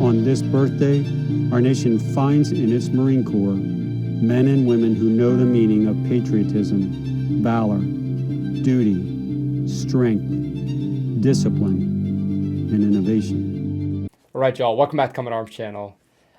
On this birthday, our nation finds in its Marine Corps men and women who know the meaning of patriotism, valor, duty, strength, discipline, and innovation. All right, y'all, welcome back to Combat Arms channel.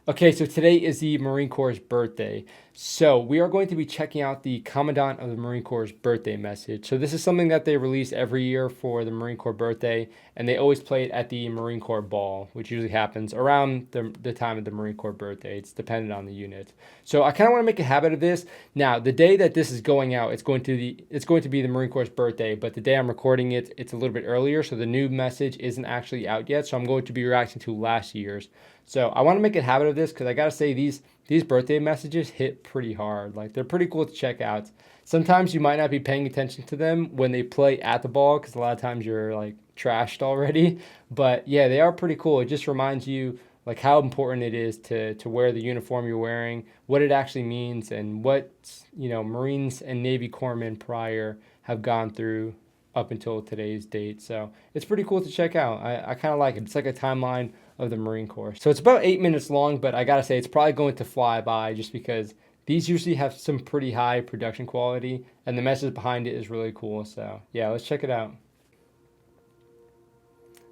Okay, so today is the Marine Corps' birthday. So we are going to be checking out the Commandant of the Marine Corps' birthday message. So this is something that they release every year for the Marine Corps birthday, and they always play it at the Marine Corps ball, which usually happens around the time of the Marine Corps birthday. It's dependent on the unit. So I kind of want to make a habit of this. Now, the day that this is going out, it's going to be the Marine Corps' birthday, but the day I'm recording it, it's a little bit earlier, so the new message isn't actually out yet. So I'm going to be reacting to last year's. So I want to make a habit of this because I got to say these birthday messages hit pretty hard. Like, they're pretty cool to check out. Sometimes you might not be paying attention to them when they play at the ball because a lot of times you're like trashed already. But yeah, they are pretty cool. It just reminds you like how important it is to wear the uniform you're wearing, what it actually means, and what, you know, Marines and Navy corpsmen prior have gone through up until today's date. So it's pretty cool to check out. I kind of like it. It's like a timeline of the Marine Corps. So it's about 8 minutes long, but I gotta say it's probably going to fly by just because these usually have some pretty high production quality and the message behind it is really cool. So yeah, let's check it out.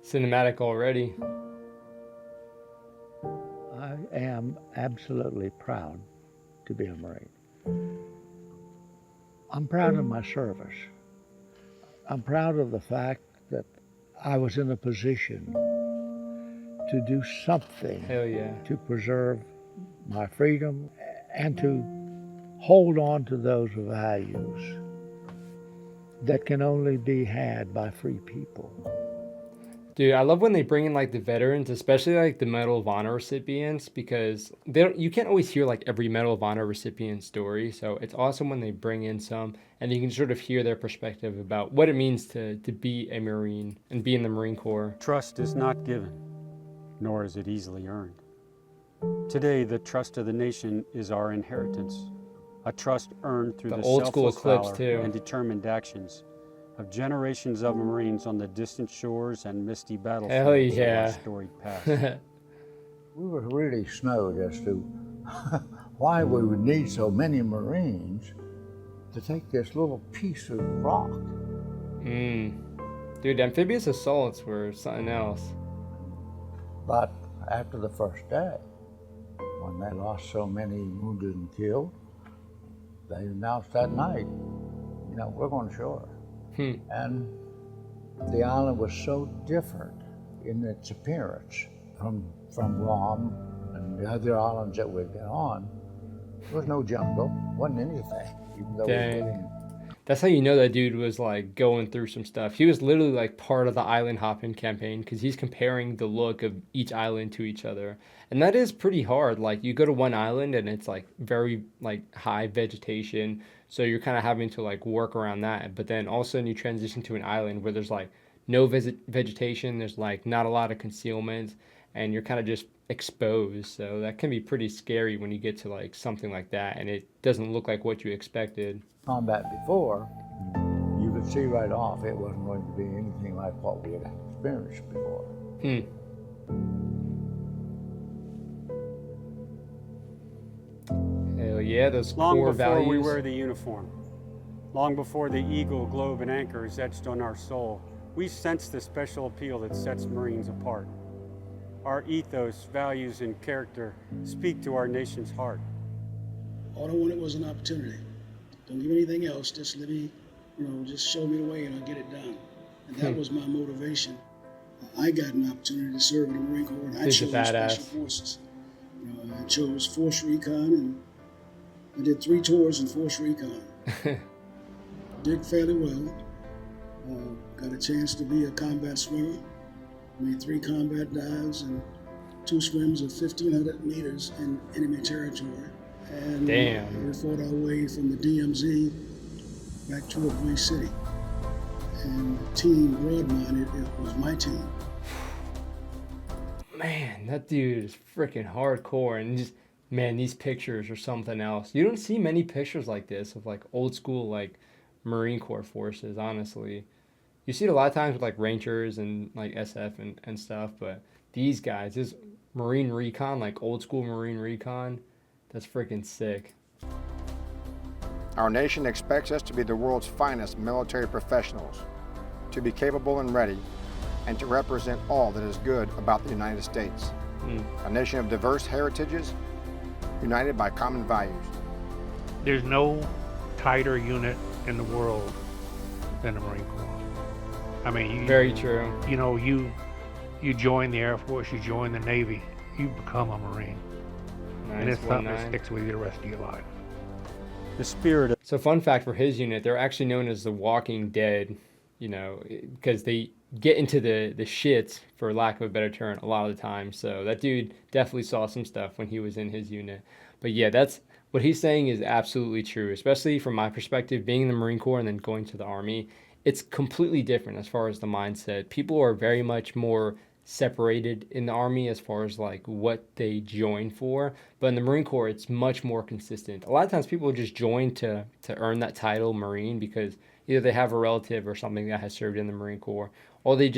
Cinematic already. I am absolutely proud to be a Marine. I'm proud of my service. I'm proud of the fact that I was in a position to do something to preserve my freedom and to hold on to those values that can only be had by free people. Dude, I love when they bring in like the veterans, especially like the Medal of Honor recipients, because you can't always hear like every Medal of Honor recipient story. So it's awesome when they bring in some and you can sort of hear their perspective about what it means to be a Marine and be in the Marine Corps. Trust is not given, nor is it easily earned. Today, the trust of the nation is our inheritance, a trust earned through the old school selfless clips valor too. and determined actions of generations of Marines on the distant shores and misty battlefields of our storied past. We were really snowed as to why we would need so many Marines to take this little piece of rock. Dude, amphibious assaults were something else. But after the first day, when they lost so many wounded and killed, they announced that night, you know, we're going ashore. And the island was so different in its appearance from Guam and the other islands that we'd been on. There was no jungle, wasn't anything, even though we were getting. That's how you know that dude was like going through some stuff. He was literally like part of the island hopping campaign because he's comparing the look of each island to each other. And that is pretty hard. Like, you go to one island and it's like very like high vegetation. So you're kind of having to like work around that. But then all of a sudden you transition to an island where there's like no vegetation. There's like not a lot of concealment and you're kind of just exposed. So that can be pretty scary when you get to like something like that and it doesn't look like what you expected. Combat before, you could see right off it wasn't going to be anything like what we had experienced before. Hell yeah, those Long core before values. we wear the uniform, long before the eagle, globe, and anchor is etched on our soul, we sense the special appeal that sets Marines apart. Our ethos, values, and character speak to our nation's heart. All I wanted was an opportunity. Don't give me anything else, just let me, just show me the way and I'll get it done. And that was my motivation. I got an opportunity to serve in the Marine Corps and I chose Special Forces. I chose Force Recon and I did 3 tours in Force Recon. Did fairly well. Got a chance to be a combat swimmer. Made 3 combat dives and 2 swims of 1,500 meters in enemy territory. And we fought our way from the DMZ back to a Boyrie City. And the team Broadmine, it was my team. Man, that dude is freaking hardcore. And just, man, these pictures are something else. You don't see many pictures like this of like old school like Marine Corps forces, honestly. You see it a lot of times with like Rangers and like SF and stuff, but these guys, Marine recon, like old school Marine recon. That's freaking sick. Our nation expects us to be the world's finest military professionals, to be capable and ready, and to represent all that is good about the United States. A nation of diverse heritages, united by common values. There's no tighter unit in the world than the Marine Corps. I mean, Very true. You know, you join the Air Force, you join the Navy, you become a Marine. And it's something that sticks with you the rest of your life. The spirit of So fun fact for his unit, they're actually known as the Walking Dead, you know, because they get into the shits, for lack of a better term, a lot of the time. So that dude definitely saw some stuff when he was in his unit. But yeah, that's what he's saying is absolutely true, especially from my perspective, being in the Marine Corps and then going to the Army. It's completely different as far as the mindset. People are very much more separated in the Army as far as like what they join for, but in the Marine Corps it's much more consistent. A lot of times people just join to earn that title Marine because either they have a relative or something that has served in the Marine Corps, or they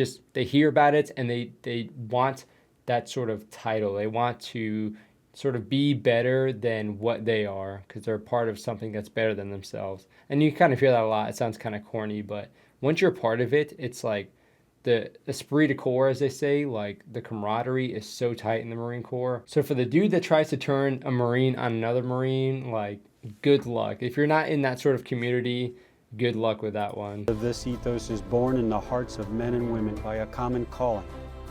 hear about it and they want that sort of title. They want to sort of be better than what they are because they're part of something that's better than themselves. And you kind of hear that a lot. It sounds kind of corny, but once you're part of it, it's like the esprit de corps, as they say, like the camaraderie is so tight in the Marine Corps. So for the dude that tries to turn a Marine on another Marine, like, good luck. If you're not in that sort of community, good luck with that one. this ethos is born in the hearts of men and women by a common calling,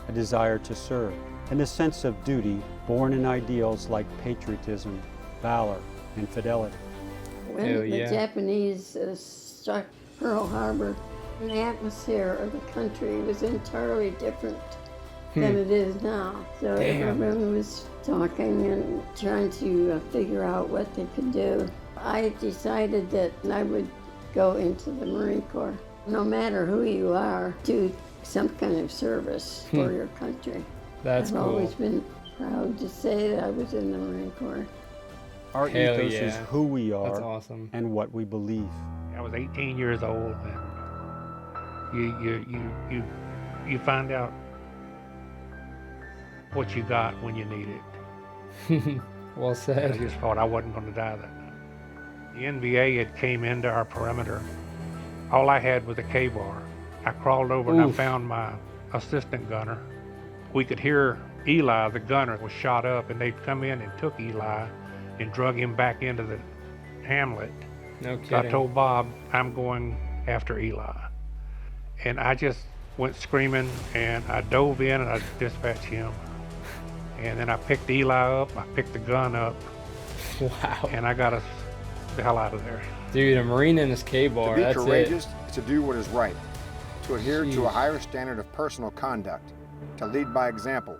a desire to serve, and a sense of duty born in ideals like patriotism, valor, and fidelity. When Hell the yeah. Japanese struck Pearl Harbor, the atmosphere of the country was entirely different than it is now. So Damn. everyone was talking and trying to figure out what they could do. I decided that I would go into the Marine Corps. No matter who you are, do some kind of service for your country. That's I've cool. always been proud to say that I was in the Marine Corps. Our Hell ethos yeah. is who we are That's awesome. and what we believe. I was 18 years old, and you find out what you got when you need it. Well I said. just thought I wasn't going to die that night. The NVA had came into our perimeter. All I had was a K-bar. I crawled over and I Oof. found my assistant gunner. We could hear Eli, the gunner, was shot up, and they'd come in and took Eli and drug him back into the hamlet. No So I kidding. told Bob, I'm going after Eli. And I just went screaming, and I dove in and I dispatched him. And then I picked Eli up, I picked the gun up, Wow. and I got us the hell out of there. Dude, a Marine in his K-bar, To be that's courageous it. is to do what is right, to adhere to a Jeez. higher standard of personal conduct, to lead by example,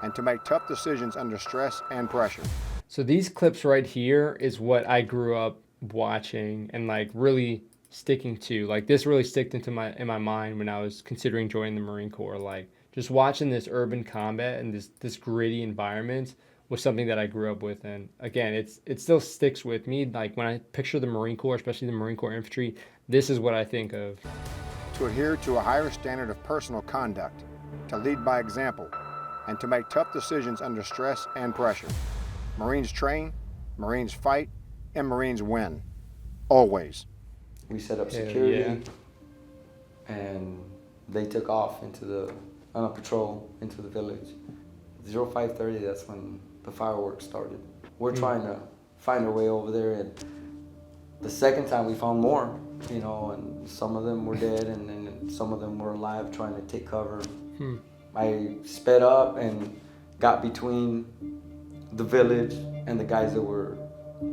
and to make tough decisions under stress and pressure. So these clips right here is what I grew up watching and like really sticking to. Like this really sticked in my mind when I was considering joining the Marine Corps. Like just watching this urban combat and this gritty environment was something that I grew up with. And again, it still sticks with me. Like when I picture the Marine Corps, especially the Marine Corps infantry, this is what I think of. To adhere to a higher standard of personal conduct, to lead by example, and to make tough decisions under stress and pressure. Marines train, Marines fight, and Marines win. Always. We set up Hell security, and they took off on a patrol into the village. 0530, that's when the fireworks started. We're trying to find our way over there, and the second time we found more, you know, and some of them were dead, and then some of them were alive trying to take cover. I sped up and got between the village and the guys that were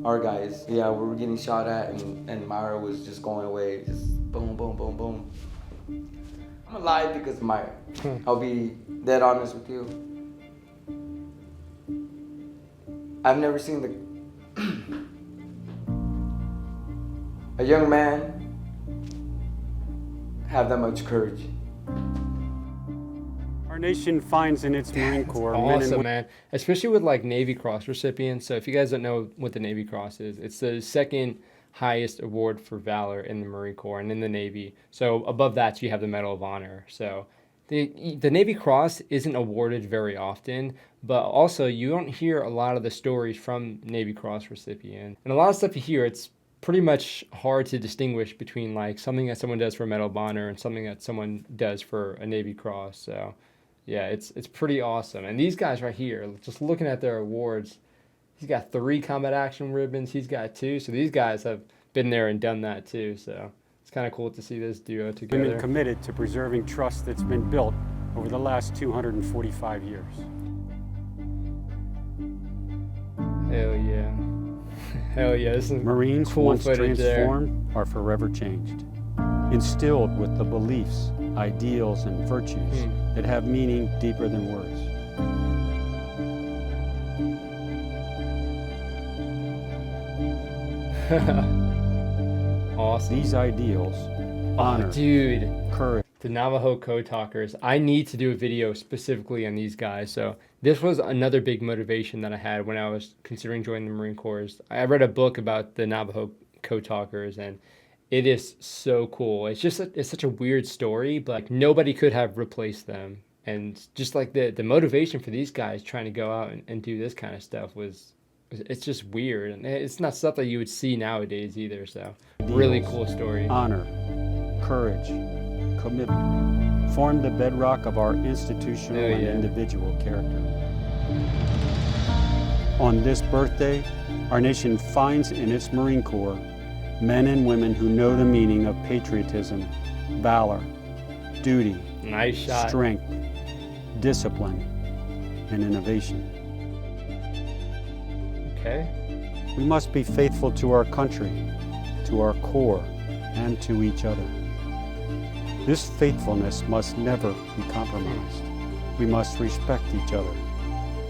our guys. Yeah, we were getting shot at, and Myra was just going away, just boom, boom, boom, boom. I'm alive because of Myra. I'll be dead honest with you. I've never seen a young man have that much courage. Our nation finds in its Marine Corps men and Awesome, women. man. Especially with like Navy Cross recipients. So if you guys don't know what the Navy Cross is, it's the second highest award for valor in the Marine Corps and in the Navy. So above that, you have the Medal of Honor. So The Navy Cross isn't awarded very often, but also you don't hear a lot of the stories from Navy Cross recipients. And a lot of stuff you hear, it's pretty much hard to distinguish between like something that someone does for Medal of Honor and something that someone does for a Navy Cross. So yeah, it's pretty awesome. And these guys right here, just looking at their awards, he's got 3 combat action ribbons, he's got 2. So these guys have been there and done that too. So it's kind of cool to see this duo together. Women committed to preserving trust that's been built over the last 245 years. Hell yeah. Hell yeah, this is Marines, cool once footage transformed, are forever changed. Instilled with the beliefs, ideals, and virtues that have meaning deeper than words. Awesome. These ideals, honor, Dude, courage. the Navajo code talkers. I need to do a video specifically on these guys. So this was another big motivation that I had when I was considering joining the Marine Corps. I read a book about the Navajo code talkers, and it is so cool. It's just it's such a weird story, but like, nobody could have replaced them. And just like the motivation for these guys trying to go out and do this kind of stuff it's just weird, and it's not stuff that you would see nowadays either. So really cool story. Honor, courage, commitment form the bedrock of our institutional and individual character. On this birthday, our nation finds in its Marine Corps men and women who know the meaning of patriotism, valor, duty, Nice shot. strength, discipline, and innovation. Okay. We must be faithful to our country, to our Corps, and to each other. This faithfulness must never be compromised. We must respect each other,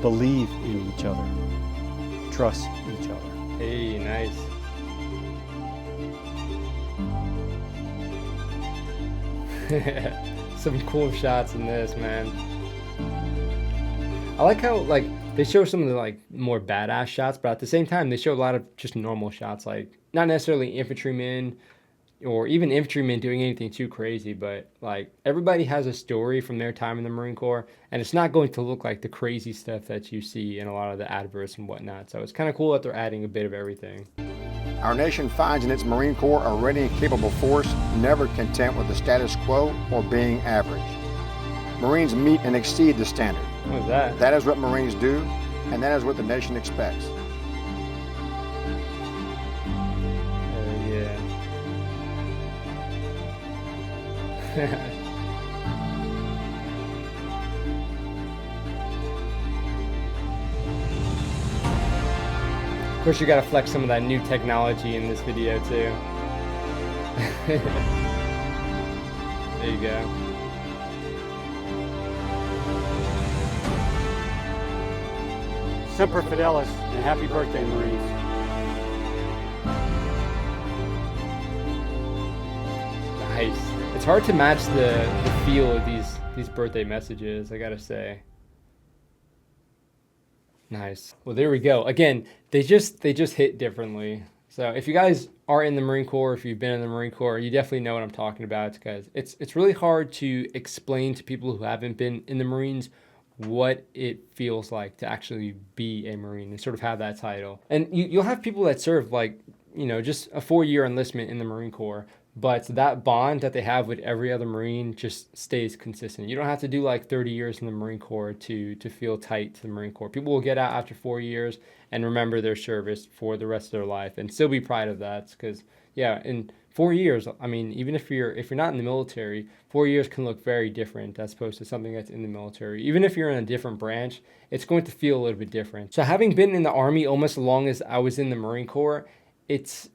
believe in each other, trust each other. Hey, nice. Some cool shots in this, man. I like how like they show some of the like more badass shots, but at the same time they show a lot of just normal shots, like not necessarily infantrymen or even infantrymen doing anything too crazy, but like everybody has a story from their time in the Marine Corps, and it's not going to look like the crazy stuff that you see in a lot of the adverts and whatnot. So it's kind of cool that they're adding a bit of everything. Our nation finds in its Marine Corps a ready and capable force, never content with the status quo or being average. Marines meet and exceed the standard. What was that? That is what Marines do, and that is what the nation expects. Yeah. Of course, you gotta flex some of that new technology in this video too. There you go. Semper Fidelis, and happy birthday, Marines. Nice. It's hard to match the feel of these birthday messages, I gotta say. Nice. Well, there we go. Again, they just hit differently. So if you guys are in the Marine Corps, if you've been in the Marine Corps, you definitely know what I'm talking about, because it's really hard to explain to people who haven't been in the Marines what it feels like to actually be a Marine and sort of have that title. And you'll have people that serve like, you know, just a 4-year enlistment in the Marine Corps, but that bond that they have with every other Marine just stays consistent. You don't have to do like 30 years in the Marine Corps to feel tight to the Marine Corps. People will get out after 4 years and remember their service for the rest of their life and still be proud of that, because yeah, in 4 years, I mean, even if you're not in the military, 4 years can look very different as opposed to something that's in the military. Even if you're in a different branch, it's going to feel a little bit different. So having been in the Army almost as long as I was in the Marine Corps, it's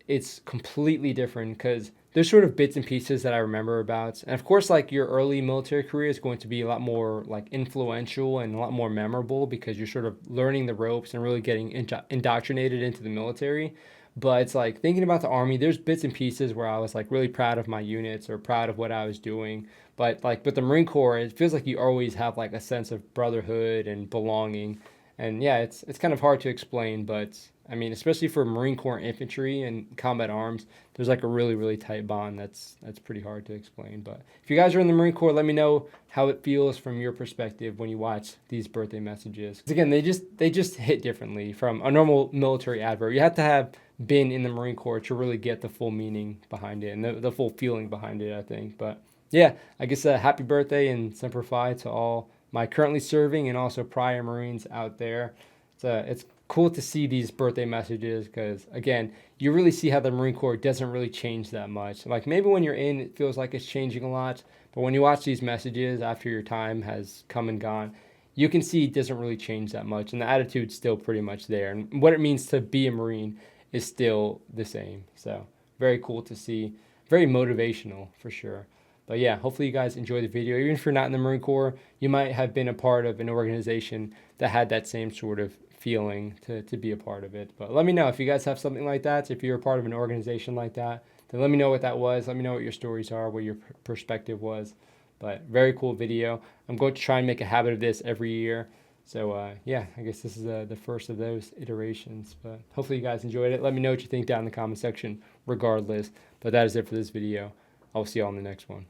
completely different, because there's sort of bits and pieces that I remember about. And of course, like your early military career is going to be a lot more like influential and a lot more memorable, because you're sort of learning the ropes and really getting indoctrinated into the military. But it's like thinking about the Army, there's bits and pieces where I was like really proud of my units or proud of what I was doing. But like with the Marine Corps, it feels like you always have like a sense of brotherhood and belonging. And yeah, it's kind of hard to explain, but I mean, especially for Marine Corps infantry and combat arms, there's like a really, really tight bond that's pretty hard to explain. But if you guys are in the Marine Corps, let me know how it feels from your perspective when you watch these birthday messages. Again, they just hit differently from a normal military advert. You have to have been in the Marine Corps to really get the full meaning behind it and the full feeling behind it, I think. But yeah, I guess happy birthday and Semper Fi to all my currently serving and also prior Marines out there. It's cool to see these birthday messages because, again, you really see how the Marine Corps doesn't really change that much. Like maybe when you're in, it feels like it's changing a lot. But when you watch these messages after your time has come and gone, you can see it doesn't really change that much. And the attitude's still pretty much there. And what it means to be a Marine is still the same. So very cool to see. Very motivational for sure. But yeah, hopefully you guys enjoy the video. Even if you're not in the Marine Corps, you might have been a part of an organization that had that same sort of feeling to be a part of it. But let me know if you guys have something like that. If you're a part of an organization like that, then let me know what that was. Let me know what your stories are, what your perspective was. But very cool video. I'm going to try and make a habit of this every year. So yeah, I guess this is the first of those iterations. But hopefully you guys enjoyed it. Let me know what you think down in the comment section regardless. But that is it for this video. I'll see you all in the next one.